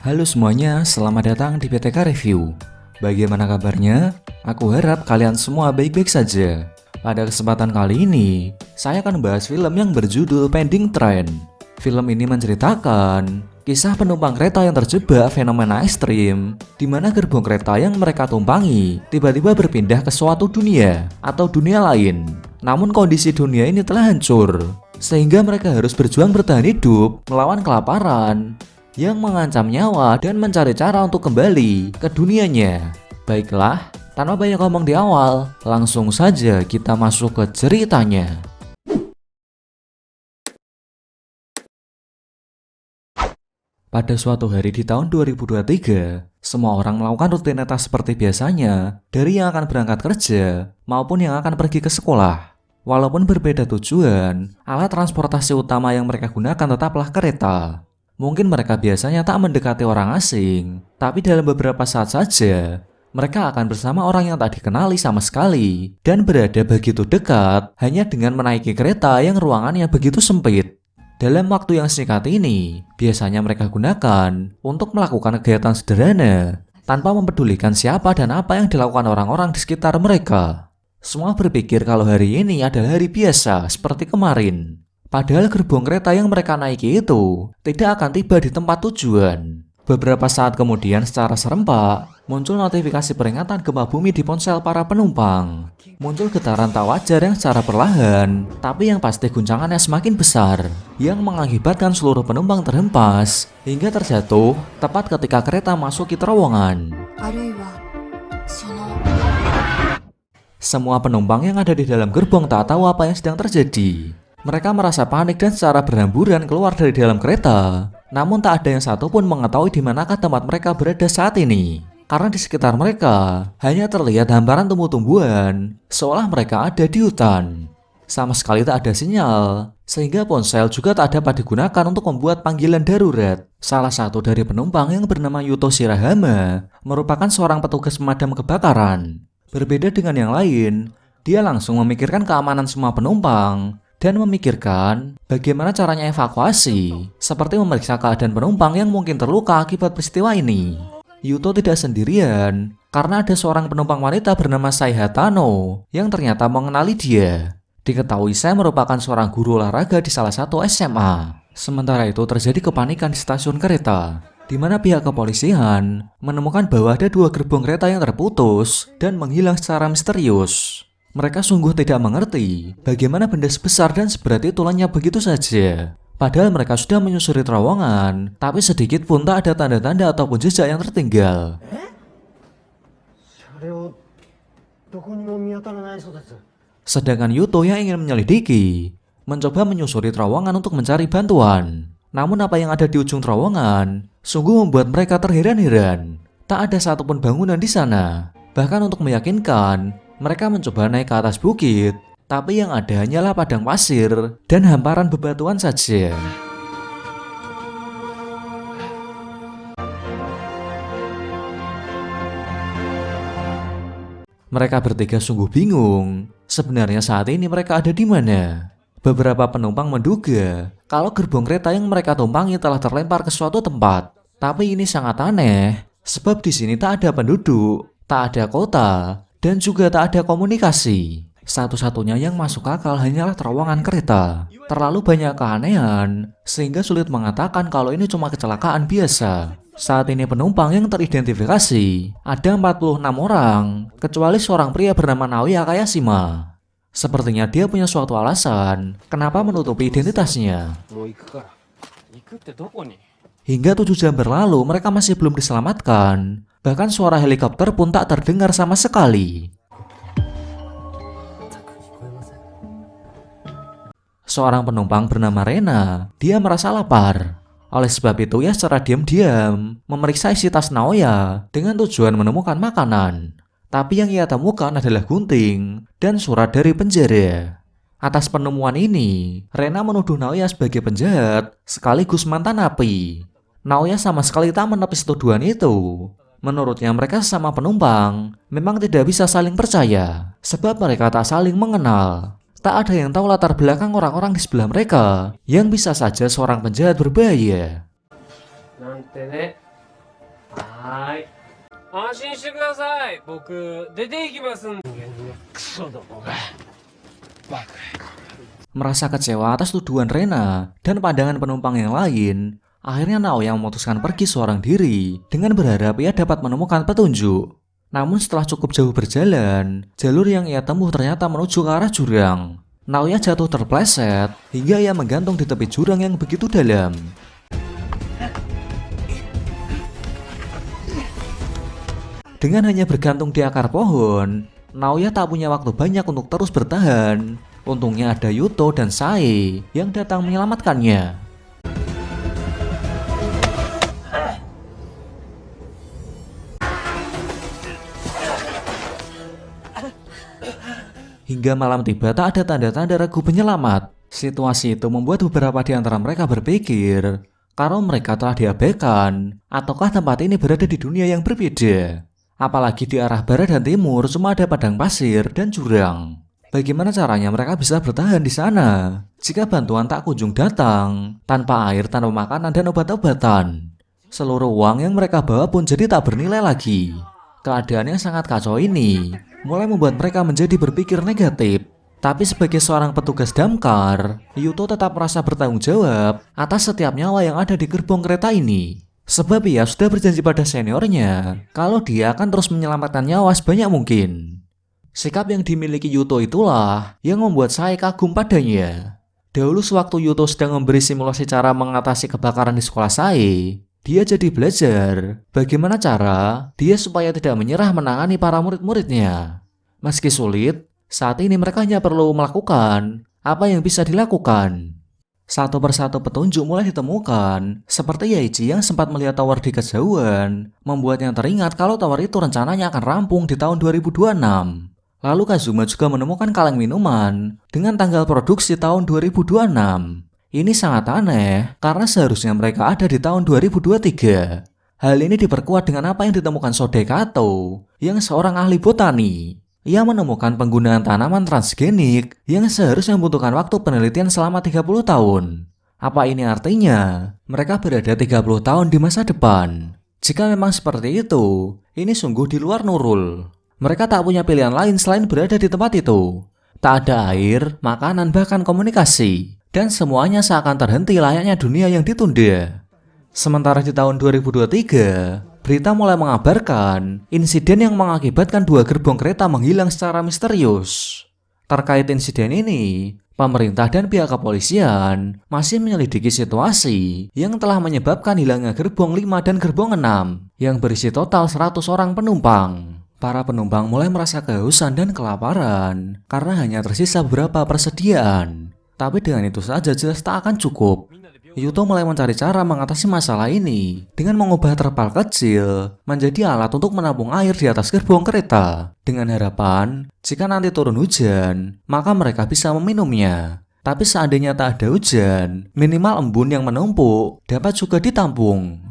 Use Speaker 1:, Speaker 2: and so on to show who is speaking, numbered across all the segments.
Speaker 1: Halo semuanya, selamat datang di PTK Review. Bagaimana kabarnya? Aku harap kalian semua baik-baik saja. Pada kesempatan kali ini, saya akan membahas film yang berjudul Pending Train. Film ini menceritakan kisah penumpang kereta yang terjebak fenomena ekstrim, di mana gerbong kereta yang mereka tumpangi tiba-tiba berpindah ke suatu dunia atau dunia lain. Namun kondisi dunia ini telah hancur, sehingga mereka harus berjuang bertahan hidup melawan kelaparan yang mengancam nyawa dan mencari cara untuk kembali ke dunianya. Baiklah, tanpa banyak ngomong di awal, langsung saja kita masuk ke ceritanya. Pada suatu hari di tahun 2023, semua orang melakukan rutinitas seperti biasanya, dari yang akan berangkat kerja maupun yang akan pergi ke sekolah. Walaupun berbeda tujuan, alat transportasi utama yang mereka gunakan tetaplah kereta. Mungkin mereka biasanya tak mendekati orang asing, tapi dalam beberapa saat saja, mereka akan bersama orang yang tak dikenali sama sekali dan berada begitu dekat hanya dengan menaiki kereta yang ruangannya begitu sempit. Dalam waktu yang singkat ini, biasanya mereka gunakan untuk melakukan kegiatan sederhana tanpa mempedulikan siapa dan apa yang dilakukan orang-orang di sekitar mereka. Semua berpikir kalau hari ini adalah hari biasa seperti kemarin. Padahal gerbong kereta yang mereka naiki itu tidak akan tiba di tempat tujuan. Beberapa saat kemudian secara serempak, muncul notifikasi peringatan gempa bumi di ponsel para penumpang. Muncul getaran tak wajar yang secara perlahan, tapi yang pasti guncangannya semakin besar, yang mengakibatkan seluruh penumpang terhempas hingga terjatuh tepat ketika kereta masuki terowongan. Semua penumpang yang ada di dalam gerbong tak tahu apa yang sedang terjadi. Mereka merasa panik dan secara berhamburan keluar dari dalam kereta. Namun tak ada yang satupun mengetahui di manakah tempat mereka berada saat ini. Karena di sekitar mereka hanya terlihat hamparan tumbuh-tumbuhan, seolah mereka ada di hutan. Sama sekali tak ada sinyal, sehingga ponsel juga tak dapat digunakan untuk membuat panggilan darurat. Salah satu dari penumpang yang bernama Yuto Shirahama merupakan seorang petugas pemadam kebakaran. Berbeda dengan yang lain, dia langsung memikirkan keamanan semua penumpang dan memikirkan bagaimana caranya evakuasi, seperti memeriksa keadaan penumpang yang mungkin terluka akibat peristiwa ini. Yuto tidak sendirian, karena ada seorang penumpang wanita bernama Sai Hatano yang ternyata mengenali dia. Diketahui Sai merupakan seorang guru olahraga di salah satu SMA. Sementara itu terjadi kepanikan di stasiun kereta, di mana pihak kepolisian menemukan bahwa ada 2 gerbong kereta yang terputus dan menghilang secara misterius. Mereka sungguh tidak mengerti bagaimana benda sebesar dan seberat itu lenyap begitu saja. Padahal mereka sudah menyusuri terowongan, tapi sedikit pun tak ada tanda-tanda ataupun jejak yang tertinggal. Sedangkan Yuto yang ingin menyelidiki, mencoba menyusuri terowongan untuk mencari bantuan. Namun apa yang ada di ujung terowongan sungguh membuat mereka terheran-heran. Tak ada satupun bangunan di sana. Bahkan untuk meyakinkan, mereka mencoba naik ke atas bukit, tapi yang ada hanyalah padang pasir dan hamparan bebatuan saja. Mereka bertiga sungguh bingung. Sebenarnya saat ini mereka ada di mana? Beberapa penumpang menduga kalau gerbong kereta yang mereka tumpangi telah terlempar ke suatu tempat. Tapi ini sangat aneh, sebab di sini tak ada penduduk, tak ada kota, dan juga tak ada komunikasi. Satu-satunya yang masuk akal hanyalah terowongan kereta. Terlalu banyak keanehan, sehingga sulit mengatakan kalau ini cuma kecelakaan biasa. Saat ini penumpang yang teridentifikasi ada 46 orang, kecuali seorang pria bernama Naoya Kayashima. Sepertinya dia punya suatu alasan kenapa menutupi identitasnya. Hingga 7 jam berlalu mereka masih belum diselamatkan. Bahkan suara helikopter pun tak terdengar sama sekali. Seorang penumpang bernama Rena, dia merasa lapar. Oleh sebab itu ia secara diam-diam memeriksa isi tas Naoya dengan tujuan menemukan makanan. Tapi yang ia temukan adalah gunting dan surat dari penjara. Atas penemuan ini, Rena menuduh Naoya sebagai penjahat sekaligus mantan napi. Naoya sama sekali tak menepis tuduhan itu. Menurutnya mereka sesama penumpang memang tidak bisa saling percaya, sebab mereka tak saling mengenal. Tak ada yang tahu latar belakang orang-orang di sebelah mereka, yang bisa saja seorang penjahat berbahaya.
Speaker 2: はーい。安心してください。僕、出て行きますんで。クソどもが。バカ。
Speaker 1: Merasa kecewa atas tuduhan Rena dan pandangan penumpang yang lain, akhirnya Naoya memutuskan pergi seorang diri dengan berharap ia dapat menemukan petunjuk. Namun setelah cukup jauh berjalan, jalur yang ia tempuh ternyata menuju ke arah jurang. Naoya jatuh terpleset hingga ia menggantung di tepi jurang yang begitu dalam. Dengan hanya bergantung di akar pohon, Naoya tak punya waktu banyak untuk terus bertahan. Untungnya ada Yuto dan Sae yang datang menyelamatkannya. Hingga malam tiba tak ada tanda-tanda regu penyelamat. Situasi itu membuat beberapa di antara mereka berpikir kalau mereka telah diabaikan ataukah tempat ini berada di dunia yang berbeda. Apalagi di arah barat dan timur cuma ada padang pasir dan jurang. Bagaimana caranya mereka bisa bertahan di sana jika bantuan tak kunjung datang, tanpa air, tanpa makanan dan obat-obatan? Seluruh uang yang mereka bawa pun jadi tak bernilai lagi. Keadaan yang sangat kacau ini mulai membuat mereka menjadi berpikir negatif. Tapi sebagai seorang petugas damkar, Yuto tetap merasa bertanggung jawab atas setiap nyawa yang ada di gerbong kereta ini. Sebab ia sudah berjanji pada seniornya kalau dia akan terus menyelamatkan nyawa sebanyak mungkin. Sikap yang dimiliki Yuto itulah yang membuat saya kagum padanya. Dahulu sewaktu Yuto sedang memberi simulasi cara mengatasi kebakaran di sekolah saya, dia jadi belajar bagaimana cara dia supaya tidak menyerah menangani para murid-muridnya. Meski sulit, saat ini mereka hanya perlu melakukan apa yang bisa dilakukan. Satu persatu petunjuk mulai ditemukan, seperti Yaiji yang sempat melihat tower di kejauhan, membuatnya teringat kalau tower itu rencananya akan rampung di tahun 2026. Lalu Kazuma juga menemukan kaleng minuman dengan tanggal produksi tahun 2026. Ini sangat aneh karena seharusnya mereka ada di tahun 2023. Hal ini diperkuat dengan apa yang ditemukan Sode Kato yang seorang ahli botani. Ia menemukan penggunaan tanaman transgenik yang seharusnya membutuhkan waktu penelitian selama 30 tahun. Apa ini artinya? Mereka berada 30 tahun di masa depan. Jika memang seperti itu, ini sungguh di luar nurul. Mereka tak punya pilihan lain selain berada di tempat itu. Tak ada air, makanan, bahkan komunikasi. Dan semuanya seakan terhenti layaknya dunia yang ditunda. Sementara di tahun 2023, berita mulai mengabarkan insiden yang mengakibatkan 2 gerbong kereta menghilang secara misterius. Terkait insiden ini, pemerintah dan pihak kepolisian masih menyelidiki situasi yang telah menyebabkan hilangnya gerbong 5 dan gerbong 6 yang berisi total 100 orang penumpang. Para penumpang mulai merasa kehausan dan kelaparan karena hanya tersisa beberapa persediaan. Tapi dengan itu saja jelas tak akan cukup. Yuto mulai mencari cara mengatasi masalah ini dengan mengubah terpal kecil menjadi alat untuk menampung air di atas gerbong kereta. Dengan harapan, jika nanti turun hujan, maka mereka bisa meminumnya. Tapi seandainya tak ada hujan, minimal embun yang menumpuk dapat juga ditampung.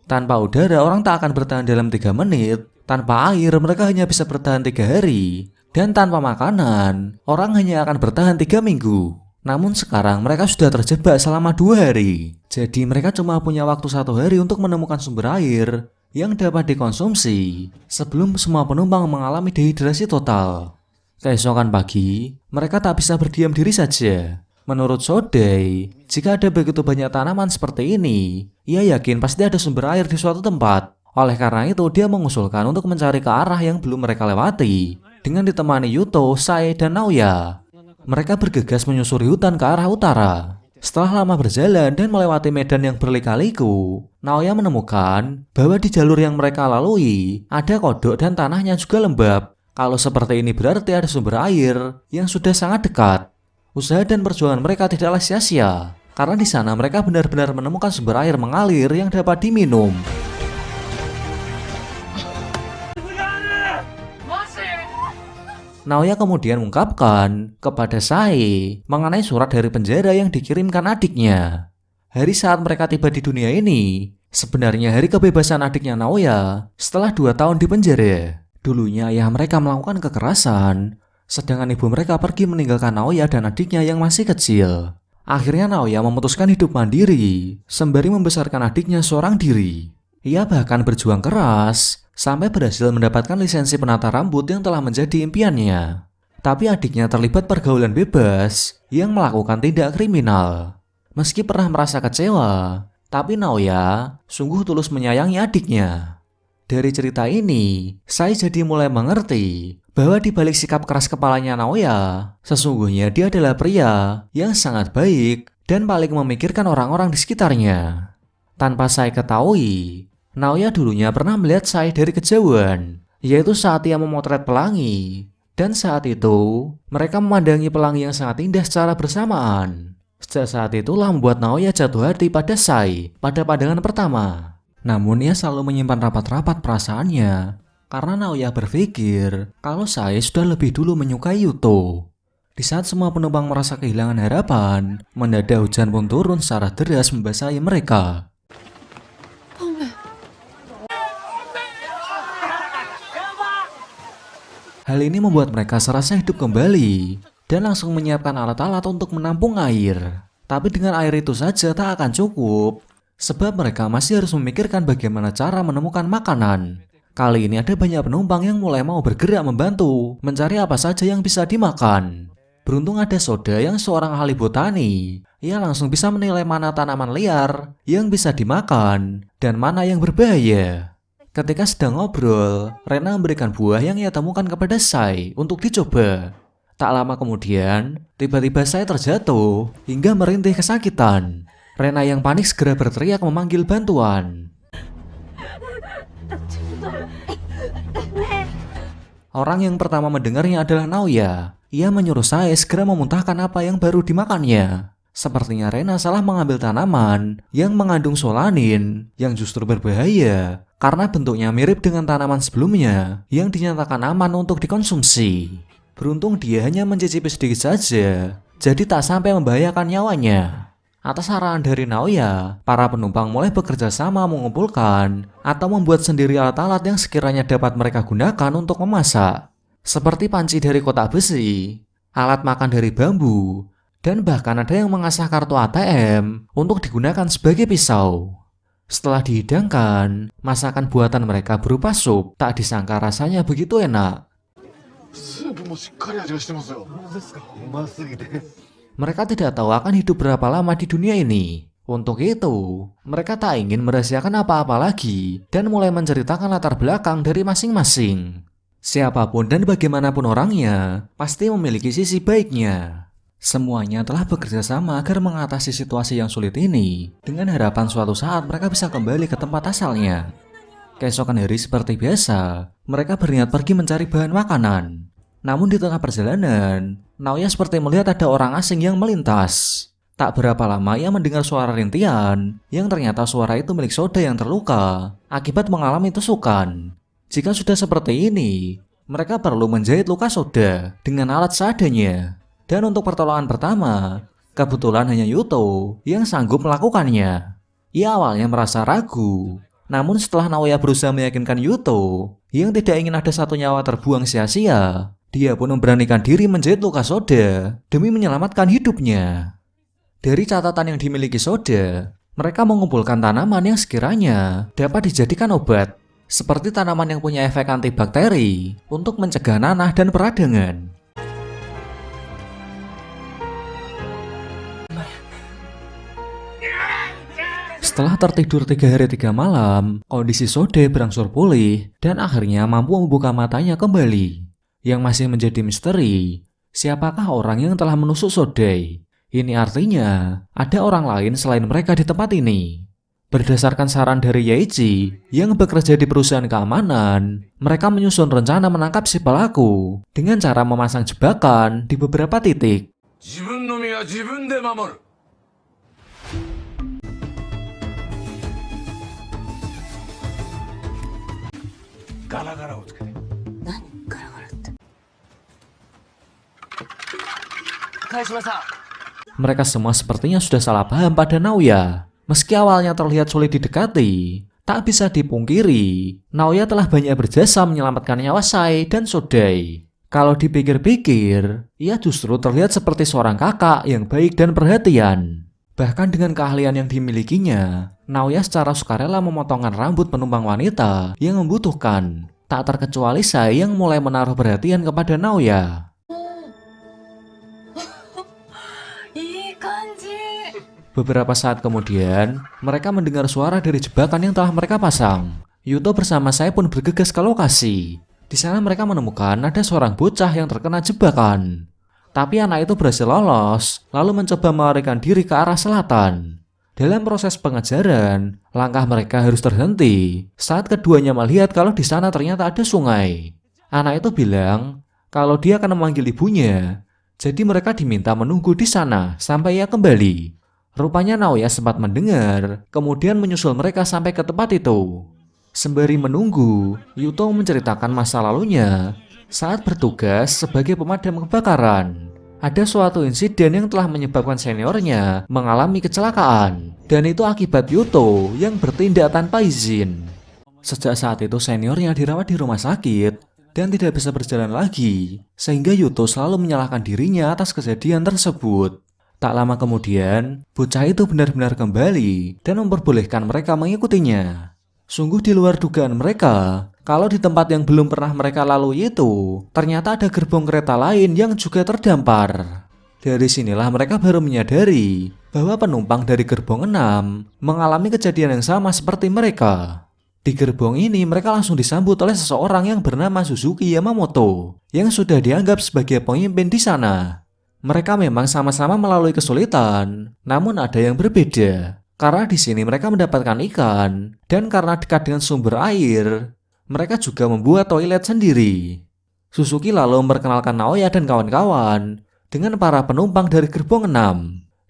Speaker 1: Tanpa udara, orang tak akan bertahan dalam 3 menit. Tanpa air, mereka hanya bisa bertahan 3 hari. Dan tanpa makanan, orang hanya akan bertahan 3 minggu. Namun sekarang mereka sudah terjebak selama 2 hari. Jadi mereka cuma punya waktu 1 hari untuk menemukan sumber air yang dapat dikonsumsi sebelum semua penumpang mengalami dehidrasi total. Keesokan pagi, mereka tak bisa berdiam diri saja. Menurut Sodei, jika ada begitu banyak tanaman seperti ini, ia yakin pasti ada sumber air di suatu tempat. Oleh karena itu, dia mengusulkan untuk mencari ke arah yang belum mereka lewati dengan ditemani Yuto, Sae, dan Naoya. Mereka bergegas menyusuri hutan ke arah utara. Setelah lama berjalan dan melewati medan yang berliku-liku, Naoya menemukan bahwa di jalur yang mereka lalui ada kodok dan tanahnya juga lembab. Kalau seperti ini berarti ada sumber air yang sudah sangat dekat. Usaha dan perjuangan mereka tidaklah sia-sia, karena di sana mereka benar-benar menemukan sumber air mengalir yang dapat diminum. Naoya kemudian mengungkapkan kepada Sae mengenai surat dari penjara yang dikirimkan adiknya. Hari saat mereka tiba di dunia ini, sebenarnya hari kebebasan adiknya Naoya setelah 2 tahun di penjara. Dulunya ayah mereka melakukan kekerasan, sedangkan ibu mereka pergi meninggalkan Naoya dan adiknya yang masih kecil. Akhirnya Naoya memutuskan hidup mandiri, sembari membesarkan adiknya seorang diri. Ia bahkan berjuang keras sampai berhasil mendapatkan lisensi penata rambut yang telah menjadi impiannya. Tapi adiknya terlibat pergaulan bebas yang melakukan tindak kriminal. Meski pernah merasa kecewa, tapi Naoya sungguh tulus menyayangi adiknya. Dari cerita ini, saya jadi mulai mengerti bahwa di balik sikap keras kepalanya Naoya, sesungguhnya dia adalah pria yang sangat baik dan paling memikirkan orang-orang di sekitarnya. Tanpa saya ketahui, Naoya dulunya pernah melihat saya dari kejauhan, yaitu saat ia memotret pelangi. Dan saat itu, mereka memandangi pelangi yang sangat indah secara bersamaan. Sejak saat itulah membuat Naoya jatuh hati pada Sai pada pandangan pertama. Namun ia selalu menyimpan rapat-rapat perasaannya karena Naoya berpikir kalau Sai sudah lebih dulu menyukai Yuto. Di saat semua penumpang merasa kehilangan harapan, mendadak hujan pun turun secara deras membasahi mereka. Hal ini membuat mereka serasa hidup kembali dan langsung menyiapkan alat-alat untuk menampung air. Tapi dengan air itu saja tak akan cukup, sebab mereka masih harus memikirkan bagaimana cara menemukan makanan. Kali ini ada banyak penumpang yang mulai mau bergerak membantu mencari apa saja yang bisa dimakan. Beruntung ada Soda yang seorang ahli botani. Ia langsung bisa menilai mana tanaman liar yang bisa dimakan dan mana yang berbahaya. Ketika sedang ngobrol, Rena memberikan buah yang ia temukan kepada Sai untuk dicoba. Tak lama kemudian, tiba-tiba Sai terjatuh hingga merintih kesakitan. Rena yang panik segera berteriak memanggil bantuan. Orang yang pertama mendengarnya adalah Naoya. Ia menyuruh Sai segera memuntahkan apa yang baru dimakannya. Sepertinya Rena salah mengambil tanaman yang mengandung solanin yang justru berbahaya karena bentuknya mirip dengan tanaman sebelumnya yang dinyatakan aman untuk dikonsumsi. Beruntung dia hanya mencicipi sedikit saja, jadi tak sampai membahayakan nyawanya. Atas arahan dari Naoya, para penumpang mulai bekerja sama mengumpulkan atau membuat sendiri alat-alat yang sekiranya dapat mereka gunakan untuk memasak. Seperti panci dari kotak besi, alat makan dari bambu, dan bahkan ada yang mengasah kartu ATM untuk digunakan sebagai pisau. Setelah dihidangkan, masakan buatan mereka berupa sup tak disangka rasanya begitu enak. Mereka tidak tahu akan hidup berapa lama di dunia ini. Untuk itu, mereka tak ingin merahasiakan apa-apa lagi dan mulai menceritakan latar belakang dari masing-masing. Siapapun dan bagaimanapun orangnya, pasti memiliki sisi baiknya. Semuanya telah bekerja sama agar mengatasi situasi yang sulit ini dengan harapan suatu saat mereka bisa kembali ke tempat asalnya. Keesokan hari seperti biasa, mereka berniat pergi mencari bahan makanan. Namun di tengah perjalanan, Naoya seperti melihat ada orang asing yang melintas. Tak berapa lama ia mendengar suara rintian, yang ternyata suara itu milik Soda yang terluka akibat mengalami tusukan. Jika sudah seperti ini, mereka perlu menjahit luka Soda dengan alat seadanya. Dan untuk pertolongan pertama, kebetulan hanya Yuto yang sanggup melakukannya. Ia awalnya merasa ragu, namun setelah Naoya berusaha meyakinkan Yuto yang tidak ingin ada satu nyawa terbuang sia-sia, dia pun memberanikan diri menjahit luka Soda demi menyelamatkan hidupnya. Dari catatan yang dimiliki Soda, mereka mengumpulkan tanaman yang sekiranya dapat dijadikan obat, seperti tanaman yang punya efek antibakteri untuk mencegah nanah dan peradangan. Setelah tertidur 3 hari 3 malam, kondisi Soda berangsur pulih dan akhirnya mampu membuka matanya kembali. Yang masih menjadi misteri, siapakah orang yang telah menusuk Soda? Ini artinya ada orang lain selain mereka di tempat ini. Berdasarkan saran dari Yaichi yang bekerja di perusahaan keamanan, mereka menyusun rencana menangkap si pelaku dengan cara memasang jebakan di beberapa titik. Mereka semua sepertinya sudah salah paham pada Naoya. Meski awalnya terlihat sulit didekati, tak bisa dipungkiri, Naoya telah banyak berjasa menyelamatkan nyawa Sai dan Sodai. Kalau dipikir-pikir, ia justru terlihat seperti seorang kakak yang baik dan perhatian. Bahkan dengan keahlian yang dimilikinya, Naoya secara sukarela memotongkan rambut penumpang wanita yang membutuhkan. Tak terkecuali Sai yang mulai menaruh perhatian kepada Naoya. Beberapa saat kemudian, mereka mendengar suara dari jebakan yang telah mereka pasang. Yuto bersama Sai pun bergegas ke lokasi. Di sana mereka menemukan ada seorang bocah yang terkena jebakan. Tapi anak itu berhasil lolos, lalu mencoba melarikan diri ke arah selatan. Dalam proses pengejaran, langkah mereka harus terhenti saat keduanya melihat kalau di sana ternyata ada sungai. Anak itu bilang kalau dia akan memanggil ibunya, jadi mereka diminta menunggu di sana sampai ia kembali. Rupanya Naoya sempat mendengar, kemudian menyusul mereka sampai ke tempat itu. Sembari menunggu, Yuto menceritakan masa lalunya saat bertugas sebagai pemadam kebakaran. Ada suatu insiden yang telah menyebabkan seniornya mengalami kecelakaan, dan itu akibat Yuto yang bertindak tanpa izin. Sejak saat itu seniornya dirawat di rumah sakit dan tidak bisa berjalan lagi, sehingga Yuto selalu menyalahkan dirinya atas kejadian tersebut. Tak lama kemudian, bocah itu benar-benar kembali dan memperbolehkan mereka mengikutinya. Sungguh di luar dugaan mereka, kalau di tempat yang belum pernah mereka lalui itu, ternyata ada gerbong kereta lain yang juga terdampar. Dari sinilah mereka baru menyadari bahwa penumpang dari gerbong 6 mengalami kejadian yang sama seperti mereka. Di gerbong ini mereka langsung disambut oleh seseorang yang bernama Suzuki Yamamoto, yang sudah dianggap sebagai pemimpin di sana. Mereka memang sama-sama melalui kesulitan, namun ada yang berbeda. Karena di sini mereka mendapatkan ikan, dan karena dekat dengan sumber air, mereka juga membuat toilet sendiri. Suzuki lalu memperkenalkan Naoya dan kawan-kawan dengan para penumpang dari gerbong 6.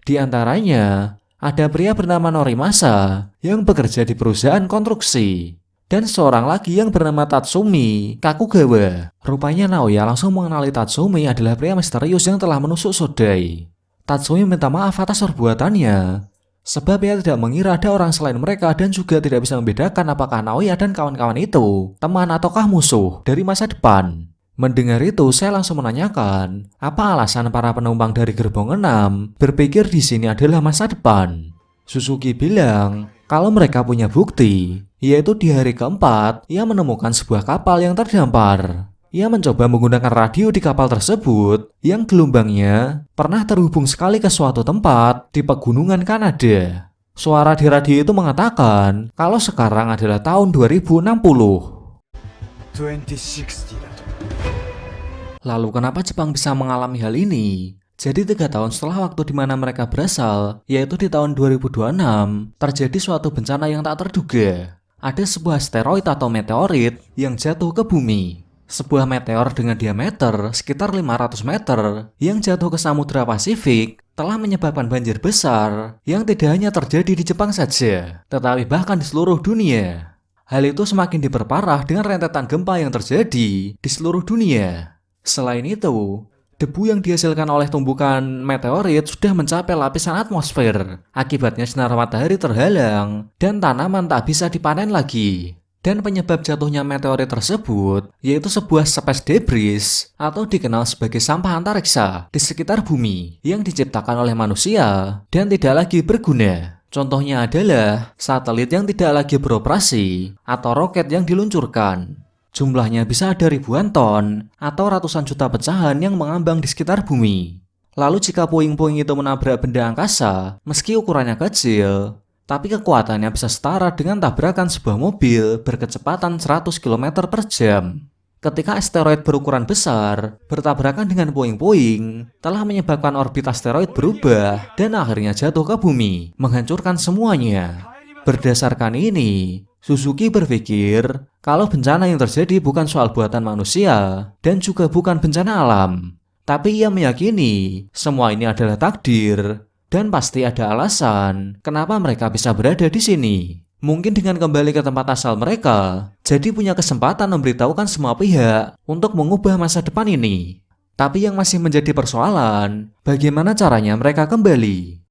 Speaker 1: Di antaranya, ada pria bernama Norimasa yang bekerja di perusahaan konstruksi. Dan seorang lagi yang bernama Tatsumi Kakugawa. Rupanya Naoya langsung mengenali Tatsumi adalah pria misterius yang telah menusuk Sodai. Tatsumi minta maaf atas perbuatannya, sebab ia tidak mengira ada orang selain mereka dan juga tidak bisa membedakan apakah Naoya dan kawan-kawan itu teman ataukah musuh dari masa depan. Mendengar itu, saya langsung menanyakan apa alasan para penumpang dari gerbong 6 berpikir di sini adalah masa depan. Suzuki bilang kalau mereka punya bukti, yaitu di hari keempat ia menemukan sebuah kapal yang terdampar. Ia mencoba menggunakan radio di kapal tersebut yang gelombangnya pernah terhubung sekali ke suatu tempat di pegunungan Kanada. Suara di radio itu mengatakan kalau sekarang adalah tahun 2060. Lalu kenapa Jepang bisa mengalami hal ini? Jadi 3 tahun setelah waktu di mana mereka berasal, yaitu di tahun 2026, terjadi suatu bencana yang tak terduga. Ada sebuah asteroid atau meteorit yang jatuh ke bumi. Sebuah meteor dengan diameter sekitar 500 meter yang jatuh ke Samudra Pasifik telah menyebabkan banjir besar yang tidak hanya terjadi di Jepang saja, tetapi bahkan di seluruh dunia. Hal itu semakin diperparah dengan rentetan gempa yang terjadi di seluruh dunia. Selain itu, debu yang dihasilkan oleh tumbukan meteorit sudah mencapai lapisan atmosfer. Akibatnya sinar matahari terhalang dan tanaman tak bisa dipanen lagi. Dan penyebab jatuhnya meteorit tersebut yaitu sebuah space debris atau dikenal sebagai sampah antariksa di sekitar bumi yang diciptakan oleh manusia dan tidak lagi berguna. Contohnya adalah satelit yang tidak lagi beroperasi atau roket yang diluncurkan. Jumlahnya bisa ada ribuan ton atau ratusan juta pecahan yang mengambang di sekitar bumi. Lalu jika puing-puing itu menabrak benda angkasa, meski ukurannya kecil, tapi kekuatannya bisa setara dengan tabrakan sebuah mobil berkecepatan 100 km per jam. Ketika asteroid berukuran besar bertabrakan dengan puing-puing, telah menyebabkan orbit asteroid berubah dan akhirnya jatuh ke bumi, menghancurkan semuanya. Berdasarkan ini, Suzuki berpikir kalau bencana yang terjadi bukan soal buatan manusia dan juga bukan bencana alam. Tapi ia meyakini semua ini adalah takdir dan pasti ada alasan kenapa mereka bisa berada di sini. Mungkin dengan kembali ke tempat asal mereka, jadi punya kesempatan memberitahukan semua pihak untuk mengubah masa depan ini. Tapi yang masih menjadi persoalan, bagaimana caranya mereka kembali.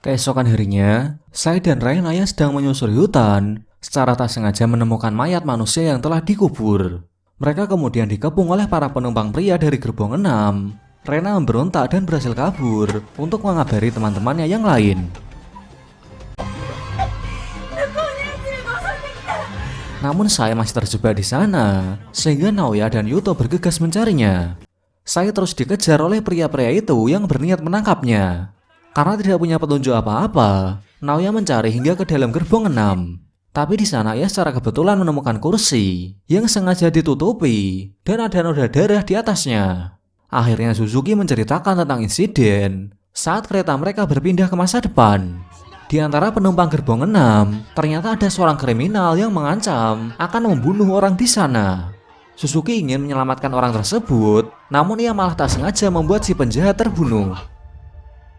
Speaker 1: Keesokan harinya, Sai dan Reina yang sedang menyusuri hutan secara tak sengaja menemukan mayat manusia yang telah dikubur. Mereka kemudian dikepung oleh para penumpang pria dari gerbong 6. Rena memberontak dan berhasil kabur untuk mengabari teman-temannya yang lain. Namun saya masih terjebak di sana, sehingga Naoya dan Yuto bergegas mencarinya. Saya terus dikejar oleh pria-pria itu yang berniat menangkapnya. Karena tidak punya petunjuk apa-apa, Naoya mencari hingga ke dalam gerbong 6. Tapi di sana ia secara kebetulan menemukan kursi yang sengaja ditutupi dan ada noda darah di atasnya. Akhirnya Suzuki menceritakan tentang insiden saat kereta mereka berpindah ke masa depan. Di antara penumpang gerbong 6, ternyata ada seorang kriminal yang mengancam akan membunuh orang di sana. Suzuki ingin menyelamatkan orang tersebut, namun ia malah tak sengaja membuat si penjahat terbunuh.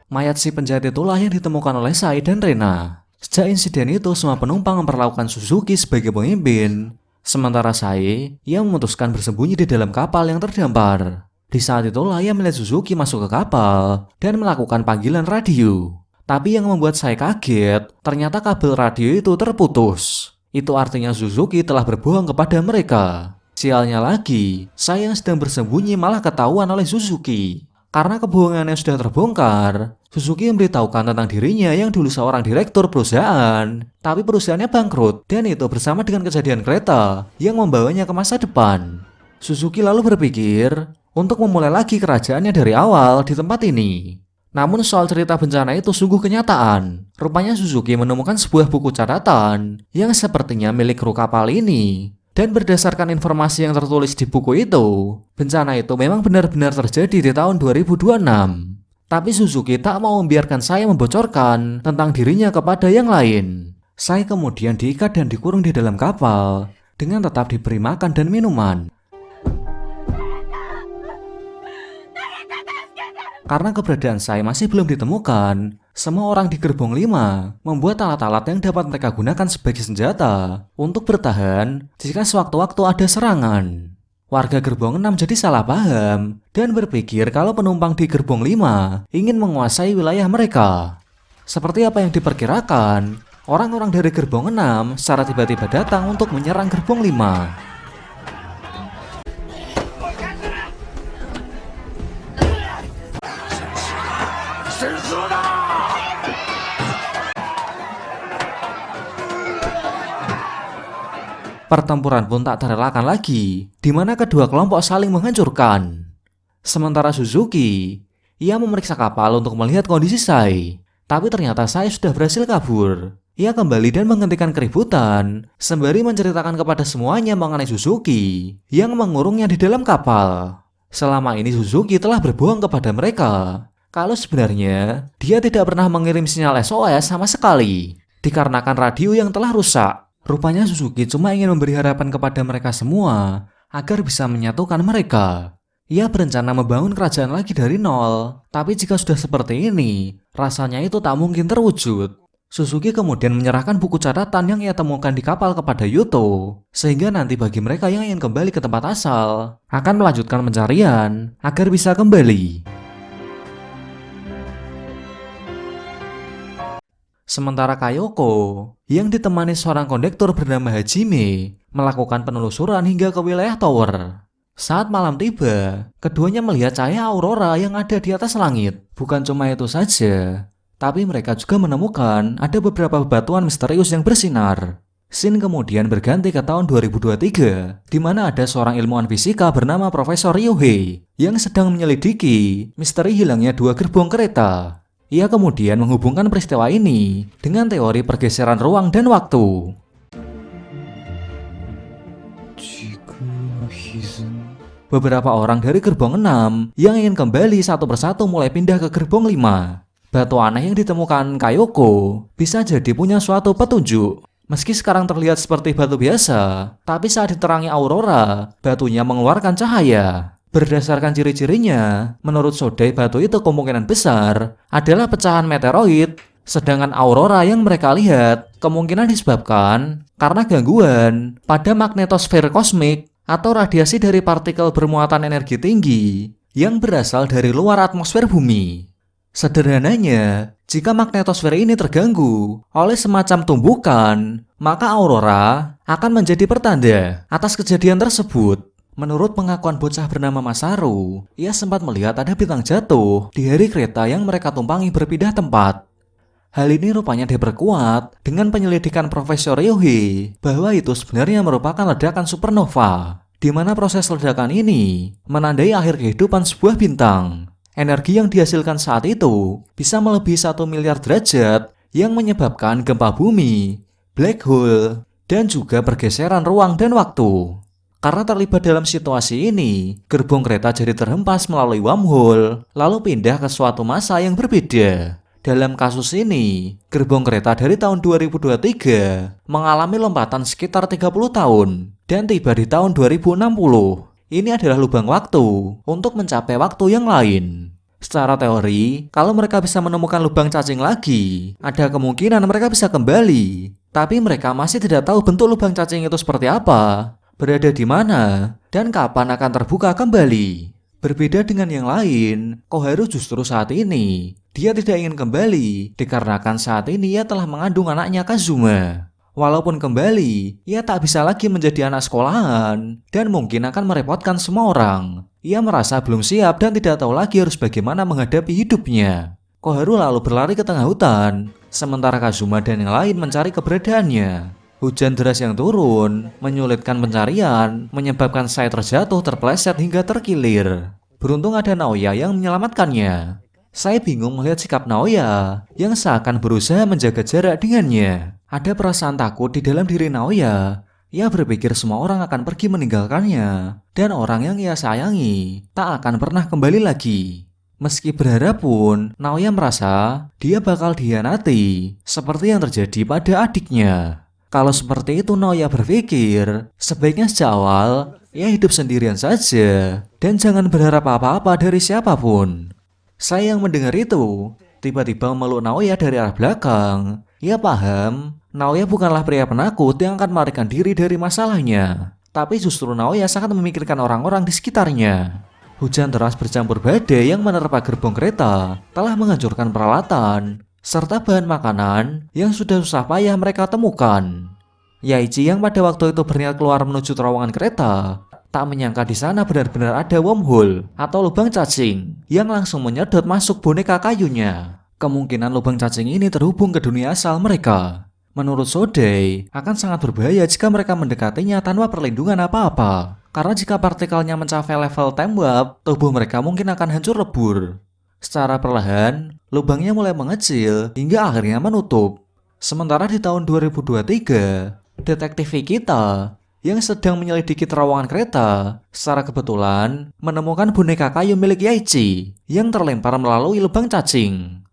Speaker 1: Mayat si penjahat itulah yang ditemukan oleh Sai dan Rena. Sejak insiden itu, semua penumpang memperlakukan Suzuki sebagai pemimpin. Sementara Sai, ia memutuskan bersembunyi di dalam kapal yang terdampar. Di saat itulah ia melihat Suzuki masuk ke kapal dan melakukan panggilan radio. Tapi yang membuat saya kaget, ternyata kabel radio itu terputus. Itu artinya Suzuki telah berbohong kepada mereka. Sialnya lagi, saya yang sedang bersembunyi malah ketahuan oleh Suzuki. Karena kebohongannya sudah terbongkar, Suzuki memberitahukan tentang dirinya yang dulu seorang direktur perusahaan, tapi perusahaannya bangkrut, dan itu bersama dengan kejadian kereta yang membawanya ke masa depan. Suzuki lalu berpikir untuk memulai lagi kerajaannya dari awal di tempat ini. Namun soal cerita bencana itu sungguh kenyataan. Rupanya Suzuki menemukan sebuah buku catatan yang sepertinya milik kru kapal ini. Dan berdasarkan informasi yang tertulis di buku itu, bencana itu memang benar-benar terjadi di tahun 2026. Tapi Suzuki tak mau membiarkan saya membocorkan tentang dirinya kepada yang lain. Saya kemudian diikat dan dikurung di dalam kapal dengan tetap diberi makan dan minuman. Karena keberadaan saya masih belum ditemukan, semua orang di gerbong 5 membuat alat-alat yang dapat mereka gunakan sebagai senjata untuk bertahan jika sewaktu-waktu ada serangan. Warga gerbong 6 jadi salah paham dan berpikir kalau penumpang di gerbong 5 ingin menguasai wilayah mereka. Seperti apa yang diperkirakan, orang-orang dari gerbong 6 secara tiba-tiba datang untuk menyerang gerbong 5. Pertempuran pun tak terelakkan lagi, di mana kedua kelompok saling menghancurkan. Sementara Suzuki, ia memeriksa kapal untuk melihat kondisi Sai, tapi ternyata Sai sudah berhasil kabur. Ia kembali dan menghentikan keributan, sembari menceritakan kepada semuanya mengenai Suzuki yang mengurungnya di dalam kapal. Selama ini Suzuki telah berbohong kepada mereka, kalau sebenarnya dia tidak pernah mengirim sinyal SOS sama sekali, dikarenakan radio yang telah rusak. Rupanya Suzuki cuma ingin memberi harapan kepada mereka semua agar bisa menyatukan mereka. Ia berencana membangun kerajaan lagi dari nol, tapi jika sudah seperti ini, rasanya itu tak mungkin terwujud. Suzuki kemudian menyerahkan buku catatan yang ia temukan di kapal kepada Yuto, sehingga nanti bagi mereka yang ingin kembali ke tempat asal, akan melanjutkan pencarian agar bisa kembali. Sementara Kayoko, yang ditemani seorang kondektur bernama Hajime, melakukan penelusuran hingga ke wilayah tower. Saat malam tiba, keduanya melihat cahaya aurora yang ada di atas langit. Bukan cuma itu saja, tapi mereka juga menemukan ada beberapa bebatuan misterius yang bersinar. Scene kemudian berganti ke tahun 2023, di mana ada seorang ilmuwan fisika bernama Profesor Ryohei yang sedang menyelidiki misteri hilangnya 2 gerbong kereta. Ia kemudian menghubungkan peristiwa ini dengan teori pergeseran ruang dan waktu. Beberapa orang dari gerbong 6 yang ingin kembali satu persatu mulai pindah ke gerbong 5. Batu aneh yang ditemukan Kayoko bisa jadi punya suatu petunjuk. Meski sekarang terlihat seperti batu biasa, tapi saat diterangi aurora, batunya mengeluarkan cahaya. Berdasarkan ciri-cirinya, menurut Sodai batu itu kemungkinan besar adalah pecahan meteoroid, sedangkan aurora yang mereka lihat kemungkinan disebabkan karena gangguan pada magnetosfer kosmik atau radiasi dari partikel bermuatan energi tinggi yang berasal dari luar atmosfer bumi. Sederhananya, jika magnetosfer ini terganggu oleh semacam tumbukan, maka aurora akan menjadi pertanda atas kejadian tersebut. Menurut pengakuan bocah bernama Masaru, ia sempat melihat ada bintang jatuh di hari kereta yang mereka tumpangi berpindah tempat. Hal ini rupanya diperkuat dengan penyelidikan Profesor Ryohei bahwa itu sebenarnya merupakan ledakan supernova, di mana proses ledakan ini menandai akhir kehidupan sebuah bintang. Energi yang dihasilkan saat itu bisa melebihi 1 miliar derajat yang menyebabkan gempa bumi, black hole, dan juga pergeseran ruang dan waktu. Karena terlibat dalam situasi ini, gerbong kereta jadi terhempas melalui wormhole, lalu pindah ke suatu masa yang berbeda. Dalam kasus ini, gerbong kereta dari tahun 2023 mengalami lompatan sekitar 30 tahun dan tiba di tahun 2060. Ini adalah lubang waktu untuk mencapai waktu yang lain. Secara teori, kalau mereka bisa menemukan lubang cacing lagi, ada kemungkinan mereka bisa kembali. Tapi mereka masih tidak tahu bentuk lubang cacing itu seperti apa, berada di mana, dan kapan akan terbuka kembali. Berbeda dengan yang lain, Koharu justru saat ini, dia tidak ingin kembali dikarenakan saat ini ia telah mengandung anaknya Kazuma. Walaupun kembali, ia tak bisa lagi menjadi anak sekolahan dan mungkin akan merepotkan semua orang. Ia merasa belum siap dan tidak tahu lagi harus bagaimana menghadapi hidupnya. Koharu lalu berlari ke tengah hutan, sementara Kazuma dan yang lain mencari keberadaannya. Hujan deras yang turun menyulitkan pencarian, menyebabkan saya terjatuh, terpeleset hingga terkilir. Beruntung ada Naoya yang menyelamatkannya. Saya bingung melihat sikap Naoya yang seakan berusaha menjaga jarak dengannya. Ada perasaan takut di dalam diri Naoya. Ia berpikir semua orang akan pergi meninggalkannya, dan orang yang ia sayangi tak akan pernah kembali lagi. Meski berharap pun, Naoya merasa dia bakal dikhianati, seperti yang terjadi pada adiknya. Kalau seperti itu Naoya berpikir, sebaiknya sejak awal ia hidup sendirian saja dan jangan berharap apa-apa dari siapapun. Saya yang mendengar itu, tiba-tiba memeluk Naoya dari arah belakang. Ia paham, Naoya bukanlah pria penakut yang akan melarikan diri dari masalahnya. Tapi justru Naoya sangat memikirkan orang-orang di sekitarnya. Hujan deras bercampur badai yang menerpa gerbong kereta telah menghancurkan peralatan serta bahan makanan yang sudah susah payah mereka temukan. Yaichi yang pada waktu itu berniat keluar menuju terowongan kereta, tak menyangka di sana benar-benar ada wormhole atau lubang cacing yang langsung menyedot masuk boneka kayunya. Kemungkinan lubang cacing ini terhubung ke dunia asal mereka. Menurut Sodei, akan sangat berbahaya jika mereka mendekatinya tanpa perlindungan apa-apa. Karena jika partikelnya mencapai level time warp, tubuh mereka mungkin akan hancur lebur. Secara perlahan, lubangnya mulai mengecil hingga akhirnya menutup. Sementara di tahun 2023, detektif kita yang sedang menyelidiki terowongan kereta secara kebetulan menemukan boneka kayu milik Yaichi yang terlempar melalui lubang cacing.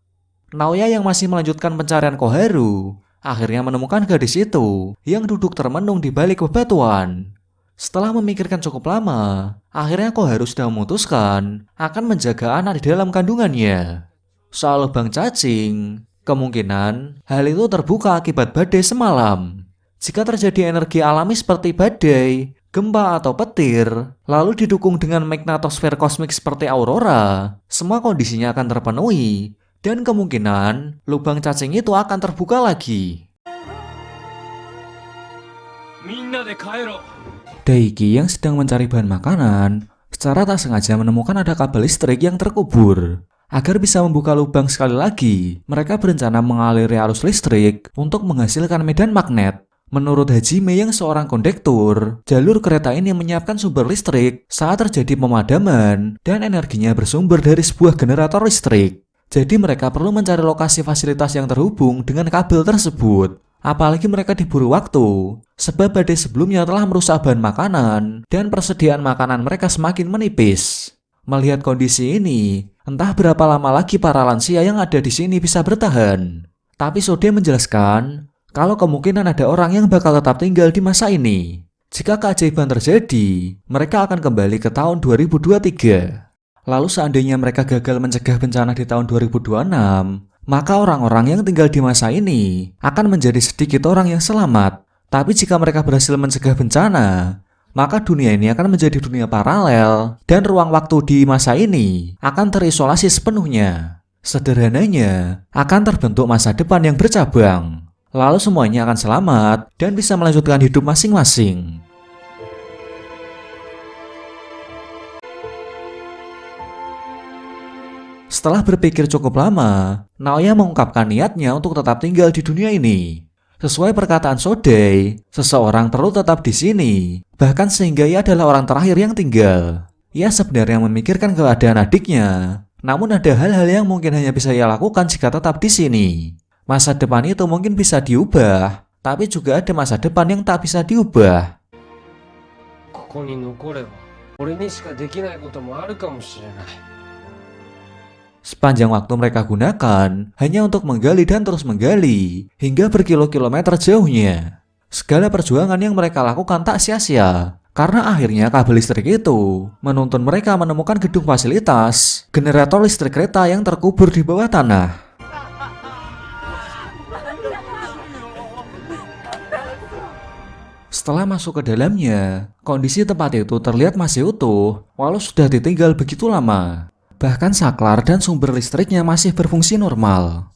Speaker 1: Naoya yang masih melanjutkan pencarian Koharu akhirnya menemukan gadis itu yang duduk termenung di balik bebatuan. Setelah memikirkan cukup lama, akhirnya Koharu sudah memutuskan akan menjaga anak di dalam kandungannya. Soal lubang cacing, kemungkinan hal itu terbuka akibat badai semalam. Jika terjadi energi alami seperti badai, gempa atau petir, lalu didukung dengan magnetosfer kosmik seperti aurora, semua kondisinya akan terpenuhi, dan kemungkinan lubang cacing itu akan terbuka lagi. Daiki yang sedang mencari bahan makanan, secara tak sengaja menemukan ada kabel listrik yang terkubur. Agar bisa membuka lubang sekali lagi, mereka berencana mengaliri arus listrik untuk menghasilkan medan magnet. Menurut Hajime yang seorang kondektur, jalur kereta ini menyiapkan sumber listrik saat terjadi pemadaman dan energinya bersumber dari sebuah generator listrik. Jadi mereka perlu mencari lokasi fasilitas yang terhubung dengan kabel tersebut. Apalagi mereka diburu waktu, sebab badai sebelumnya telah merusak bahan makanan dan persediaan makanan mereka semakin menipis. Melihat kondisi ini, entah berapa lama lagi para lansia yang ada di sini bisa bertahan. Tapi Sode menjelaskan kalau kemungkinan ada orang yang bakal tetap tinggal di masa ini. Jika keajaiban terjadi, mereka akan kembali ke tahun 2023. Lalu seandainya mereka gagal mencegah bencana di tahun 2026, maka orang-orang yang tinggal di masa ini akan menjadi sedikit orang yang selamat. Tapi jika mereka berhasil mencegah bencana, maka dunia ini akan menjadi dunia paralel dan ruang waktu di masa ini akan terisolasi sepenuhnya. Sederhananya, akan terbentuk masa depan yang bercabang. Lalu semuanya akan selamat dan bisa melanjutkan hidup masing-masing. Setelah berpikir cukup lama, Naoya mengungkapkan niatnya untuk tetap tinggal di dunia ini. Sesuai perkataan Sodei, seseorang perlu tetap di sini, bahkan sehingga ia adalah orang terakhir yang tinggal. Ia sebenarnya memikirkan keadaan adiknya, namun ada hal-hal yang mungkin hanya bisa ia lakukan jika tetap di sini. Masa depan itu mungkin bisa diubah, tapi juga ada masa depan yang tak bisa diubah.
Speaker 2: ここに残れば俺にしかできないこともあるかもしれない。
Speaker 1: Sepanjang waktu mereka gunakan hanya untuk menggali dan terus menggali hingga berkilo-kilometer jauhnya. Segala perjuangan yang mereka lakukan tak sia-sia, karena akhirnya kabel listrik itu menuntun mereka menemukan gedung fasilitas generator listrik kereta yang terkubur di bawah tanah. Setelah masuk ke dalamnya, kondisi tempat itu terlihat masih utuh walau sudah ditinggal begitu lama. Bahkan saklar dan sumber listriknya masih berfungsi normal.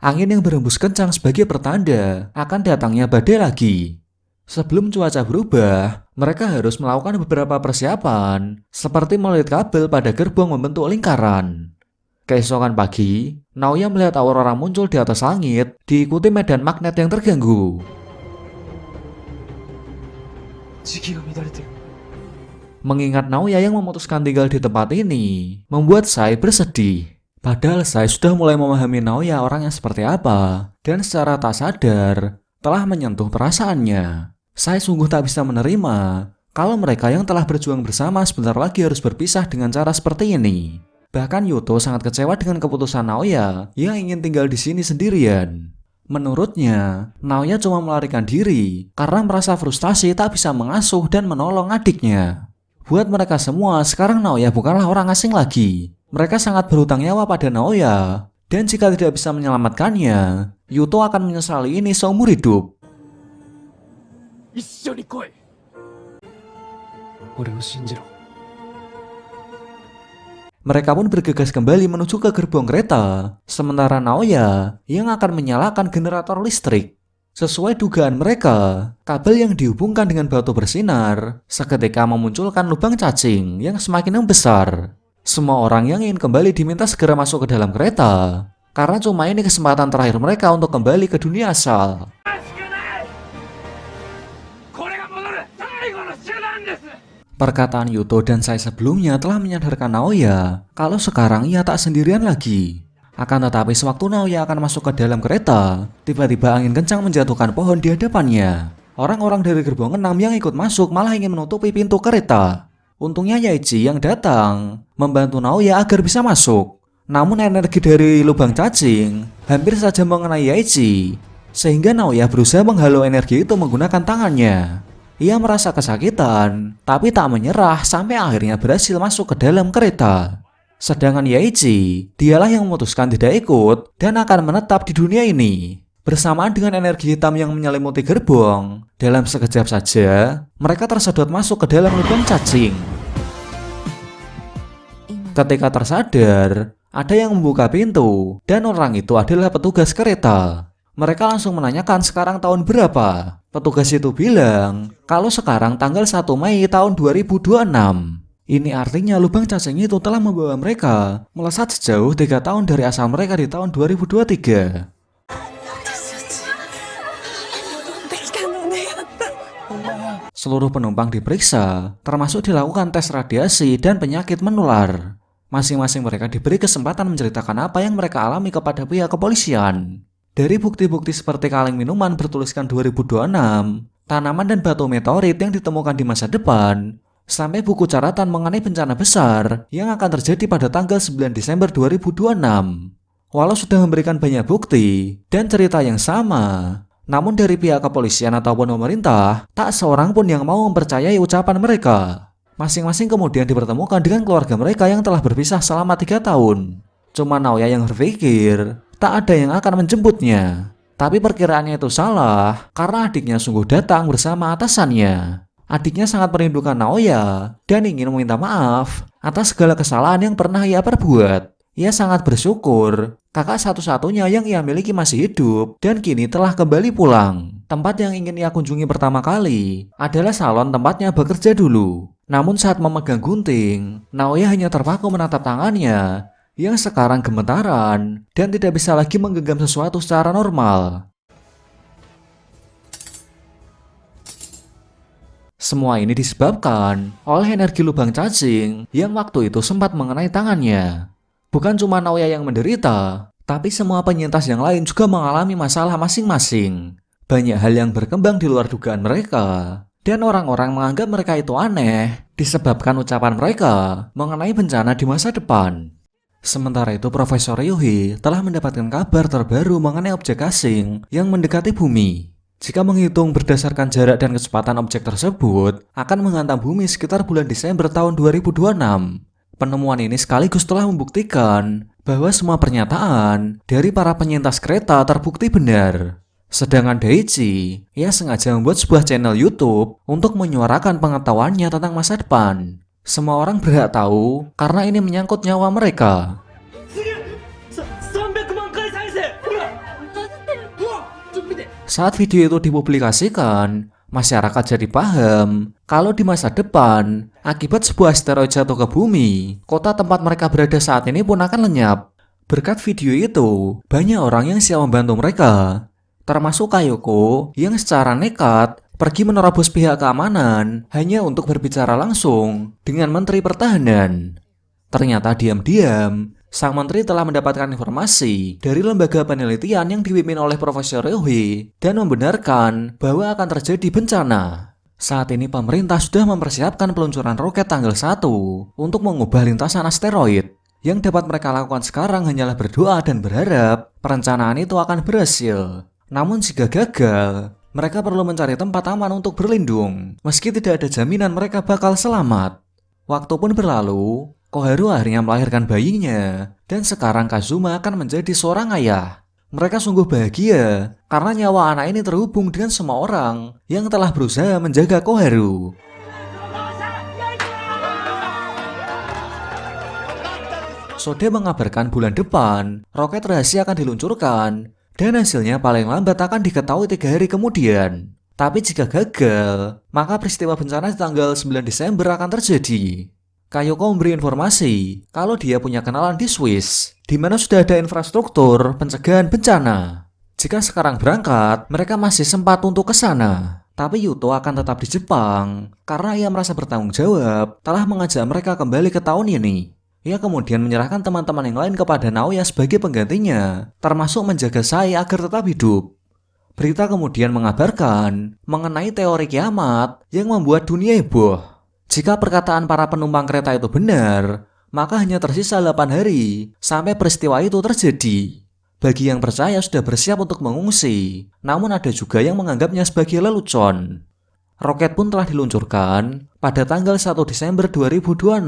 Speaker 1: Angin yang berhembus kencang sebagai pertanda akan datangnya badai lagi. Sebelum cuaca berubah, mereka harus melakukan beberapa persiapan, seperti melilit kabel pada gerbong membentuk lingkaran. Keesokan pagi, Naoya melihat aurora muncul di atas langit, diikuti medan magnet yang terganggu. Mengingat Naoya yang memutuskan tinggal di tempat ini, membuat Sai bersedih. Padahal Sai sudah mulai memahami Naoya orang yang seperti apa, dan secara tak sadar telah menyentuh perasaannya. Sai sungguh tak bisa menerima kalau mereka yang telah berjuang bersama sebentar lagi harus berpisah dengan cara seperti ini. Bahkan Yuto sangat kecewa dengan keputusan Naoya yang ingin tinggal di sini sendirian. Menurutnya, Naoya cuma melarikan diri karena merasa frustasi tak bisa mengasuh dan menolong adiknya. Buat mereka semua, sekarang Naoya bukanlah orang asing lagi. Mereka sangat berhutang nyawa pada Naoya, dan jika tidak bisa menyelamatkannya, Yuto akan menyesali ini seumur hidup. Mereka pun bergegas kembali menuju ke gerbong kereta, sementara Naoya yang akan menyalakan generator listrik. Sesuai dugaan mereka, kabel yang dihubungkan dengan batu bersinar seketika memunculkan lubang cacing yang semakin membesar. Semua orang yang ingin kembali diminta segera masuk ke dalam kereta, karena cuma ini kesempatan terakhir mereka untuk kembali ke dunia asal. Perkataan Yuto dan Sai sebelumnya telah menyadarkan Naoya kalau sekarang ia tak sendirian lagi. Akan tetapi sewaktu Naoya akan masuk ke dalam kereta, tiba-tiba angin kencang menjatuhkan pohon di hadapannya. Orang-orang dari gerbong 6 yang ikut masuk malah ingin menutupi pintu kereta. Untungnya Yaiji yang datang membantu Naoya agar bisa masuk. Namun energi dari lubang cacing hampir saja mengenai Yaiji, sehingga Naoya berusaha menghalau energi itu menggunakan tangannya. Ia merasa kesakitan, tapi tak menyerah sampai akhirnya berhasil masuk ke dalam kereta. Sedangkan Yaiji, dialah yang memutuskan tidak ikut dan akan menetap di dunia ini. Bersamaan dengan energi hitam yang menyelimuti gerbong, dalam sekejap saja, mereka tersedot masuk ke dalam lubang cacing. Ketika tersadar, ada yang membuka pintu, dan orang itu adalah petugas kereta. Mereka langsung menanyakan sekarang tahun berapa. Petugas itu bilang kalau sekarang tanggal 1 Mei tahun 2026. Ini artinya lubang cacing itu telah membawa mereka melesat sejauh 3 tahun dari asal mereka di tahun 2023. Seluruh penumpang diperiksa, termasuk dilakukan tes radiasi dan penyakit menular. Masing-masing mereka diberi kesempatan menceritakan apa yang mereka alami kepada pihak kepolisian. Dari bukti-bukti seperti kaleng minuman bertuliskan 2026, tanaman dan batu meteorit yang ditemukan di masa depan, sampai buku catatan mengenai bencana besar yang akan terjadi pada tanggal 9 Desember 2026. Walau sudah memberikan banyak bukti dan cerita yang sama, namun dari pihak kepolisian ataupun pemerintah, tak seorang pun yang mau mempercayai ucapan mereka. Masing-masing kemudian dipertemukan dengan keluarga mereka yang telah berpisah selama 3 tahun. Cuma Naoya yang berpikir tak ada yang akan menjemputnya. Tapi perkiraannya itu salah karena adiknya sungguh datang bersama atasannya. Adiknya sangat merindukan Naoya dan ingin meminta maaf atas segala kesalahan yang pernah ia perbuat. Ia sangat bersyukur kakak satu-satunya yang ia miliki masih hidup dan kini telah kembali pulang. Tempat yang ingin ia kunjungi pertama kali adalah salon tempatnya bekerja dulu. Namun saat memegang gunting, Naoya hanya terpaku menatap tangannya yang sekarang gemetaran dan tidak bisa lagi menggenggam sesuatu secara normal. Semua ini disebabkan oleh energi lubang cacing yang waktu itu sempat mengenai tangannya. Bukan cuma Naoya yang menderita, tapi semua penyintas yang lain juga mengalami masalah masing-masing. Banyak hal yang berkembang di luar dugaan mereka, dan orang-orang menganggap mereka itu aneh disebabkan ucapan mereka mengenai bencana di masa depan. Sementara itu, Profesor Ryuhi telah mendapatkan kabar terbaru mengenai objek asing yang mendekati bumi. Jika menghitung berdasarkan jarak dan kecepatan objek tersebut, akan menghantam bumi sekitar bulan Desember tahun 2026. Penemuan ini sekaligus telah membuktikan bahwa semua pernyataan dari para penyintas kereta terbukti benar. Sedangkan Daichi, ia sengaja membuat sebuah channel YouTube untuk menyuarakan pengetahuannya tentang masa depan. Semua orang berhak tahu karena ini menyangkut nyawa mereka. Saat video itu dipublikasikan, masyarakat jadi paham kalau di masa depan, akibat sebuah asteroid jatuh ke bumi, kota tempat mereka berada saat ini pun akan lenyap. Berkat video itu, banyak orang yang siap membantu mereka, termasuk Kayoko yang secara nekat pergi menerobos pihak keamanan hanya untuk berbicara langsung dengan Menteri Pertahanan. Ternyata diam-diam, sang menteri telah mendapatkan informasi dari lembaga penelitian yang dipimpin oleh Profesor Ryuhi dan membenarkan bahwa akan terjadi bencana. Saat ini pemerintah sudah mempersiapkan peluncuran roket tanggal 1 untuk mengubah lintasan asteroid. Yang dapat mereka lakukan sekarang hanyalah berdoa dan berharap perencanaan itu akan berhasil. Namun jika gagal, mereka perlu mencari tempat aman untuk berlindung, meski tidak ada jaminan mereka bakal selamat. Waktu pun berlalu, Koharu akhirnya melahirkan bayinya, dan sekarang Kazuma akan menjadi seorang ayah. Mereka sungguh bahagia karena nyawa anak ini terhubung dengan semua orang yang telah berusaha menjaga Koharu. Sode mengabarkan bulan depan, roket rahasia akan diluncurkan, dan hasilnya paling lambat akan diketahui 3 hari kemudian. Tapi jika gagal, maka peristiwa bencana di tanggal 9 Desember akan terjadi. Kayoko memberi informasi kalau dia punya kenalan di Swiss, di mana sudah ada infrastruktur pencegahan bencana. Jika sekarang berangkat, mereka masih sempat untuk ke sana. Tapi Yuto akan tetap di Jepang, karena ia merasa bertanggung jawab telah mengajak mereka kembali ke tahun ini. Ia kemudian menyerahkan teman-teman yang lain kepada Naoya sebagai penggantinya, termasuk menjaga Sai agar tetap hidup. Berita kemudian mengabarkan mengenai teori kiamat yang membuat dunia heboh. Jika perkataan para penumpang kereta itu benar, maka hanya tersisa 8 hari sampai peristiwa itu terjadi. Bagi yang percaya sudah bersiap untuk mengungsi, namun ada juga yang menganggapnya sebagai lelucon. Roket pun telah diluncurkan pada tanggal 1 Desember 2026.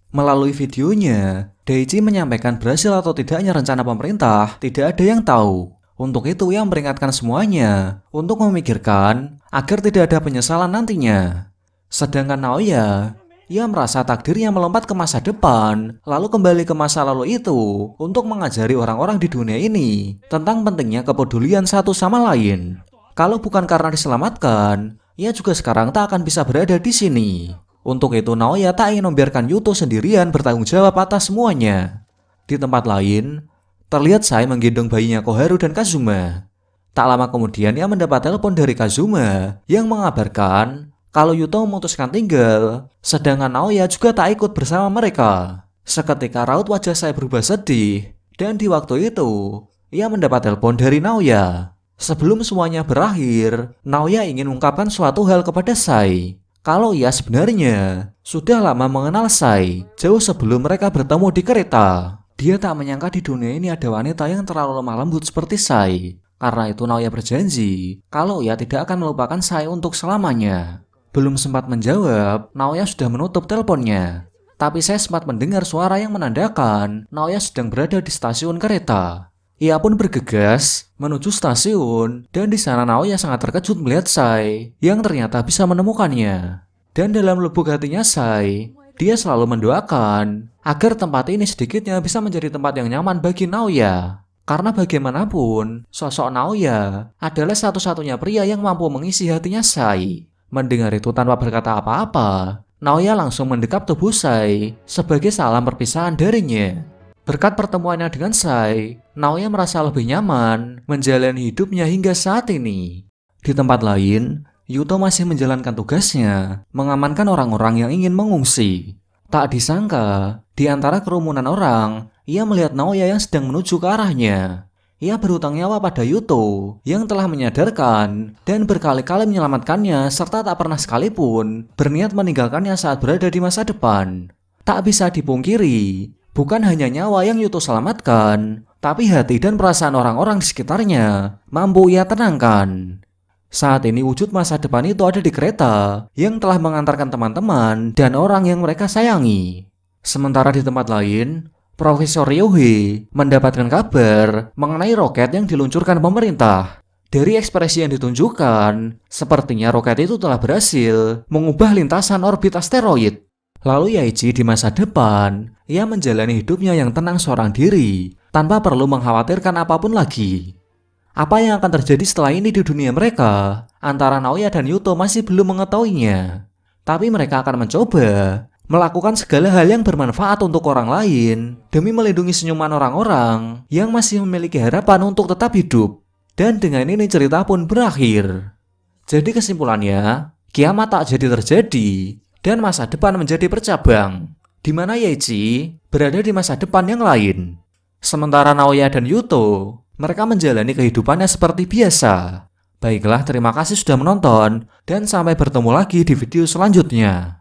Speaker 1: Melalui videonya, Daichi menyampaikan berhasil atau tidaknya rencana pemerintah tidak ada yang tahu. Untuk itu ia memperingatkan semuanya untuk memikirkan agar tidak ada penyesalan nantinya. Sedangkan Naoya, ia merasa takdirnya melompat ke masa depan, lalu kembali ke masa lalu itu untuk mengajari orang-orang di dunia ini tentang pentingnya kepedulian satu sama lain. Kalau bukan karena diselamatkan, ia juga sekarang tak akan bisa berada di sini. Untuk itu Naoya tak ingin membiarkan Yuto sendirian bertanggung jawab atas semuanya. Di tempat lain, terlihat Sai menggendong bayinya Koharu dan Kazuma. Tak lama kemudian ia mendapat telepon dari Kazuma yang mengabarkan kalau Yuto memutuskan tinggal, sedangkan Naoya juga tak ikut bersama mereka. Seketika raut wajah Sai berubah sedih, dan di waktu itu, ia mendapat telepon dari Naoya. Sebelum semuanya berakhir, Naoya ingin mengungkapkan suatu hal kepada Sai. Kalau ia sebenarnya sudah lama mengenal Sai, jauh sebelum mereka bertemu di kereta. Dia tak menyangka di dunia ini ada wanita yang terlalu lemah lembut seperti Sai. Karena itu Naoya berjanji kalau ia tidak akan melupakan Sai untuk selamanya. Belum sempat menjawab, Naoya sudah menutup teleponnya. Tapi saya sempat mendengar suara yang menandakan Naoya sedang berada di stasiun kereta. Ia pun bergegas menuju stasiun, dan di sana Naoya sangat terkejut melihat Sai yang ternyata bisa menemukannya. Dan dalam lubuk hatinya Sai, dia selalu mendoakan agar tempat ini sedikitnya bisa menjadi tempat yang nyaman bagi Naoya. Karena bagaimanapun, sosok Naoya adalah satu-satunya pria yang mampu mengisi hatinya Sai. Mendengar itu tanpa berkata apa-apa, Naoya langsung mendekap tubuh Sai sebagai salam perpisahan darinya. Berkat pertemuannya dengan Sai, Naoya merasa lebih nyaman menjalani hidupnya hingga saat ini. Di tempat lain, Yuto masih menjalankan tugasnya, mengamankan orang-orang yang ingin mengungsi. Tak disangka, di antara kerumunan orang, ia melihat Naoya yang sedang menuju ke arahnya. Ia berhutang nyawa pada Yuto yang telah menyadarkan dan berkali-kali menyelamatkannya serta tak pernah sekalipun berniat meninggalkannya saat berada di masa depan. Tak bisa dipungkiri, bukan hanya nyawa yang Yuto selamatkan, tapi hati dan perasaan orang-orang di sekitarnya mampu ia tenangkan. Saat ini wujud masa depan itu ada di kereta yang telah mengantarkan teman-teman dan orang yang mereka sayangi. Sementara di tempat lain, Profesor Ryohei mendapatkan kabar mengenai roket yang diluncurkan pemerintah. Dari ekspresi yang ditunjukkan, sepertinya roket itu telah berhasil mengubah lintasan orbit asteroid. Lalu Yaiji di masa depan, ia menjalani hidupnya yang tenang seorang diri, tanpa perlu mengkhawatirkan apapun lagi. Apa yang akan terjadi setelah ini di dunia mereka, antara Naoya dan Yuto masih belum mengetahuinya. Tapi mereka akan mencoba melakukan segala hal yang bermanfaat untuk orang lain demi melindungi senyuman orang-orang yang masih memiliki harapan untuk tetap hidup. Dan dengan ini cerita pun berakhir. Jadi kesimpulannya, kiamat tak jadi terjadi dan masa depan menjadi bercabang, di mana Yaiji berada di masa depan yang lain. Sementara Naoya dan Yuto, mereka menjalani kehidupannya seperti biasa. Baiklah, terima kasih sudah menonton dan sampai bertemu lagi di video selanjutnya.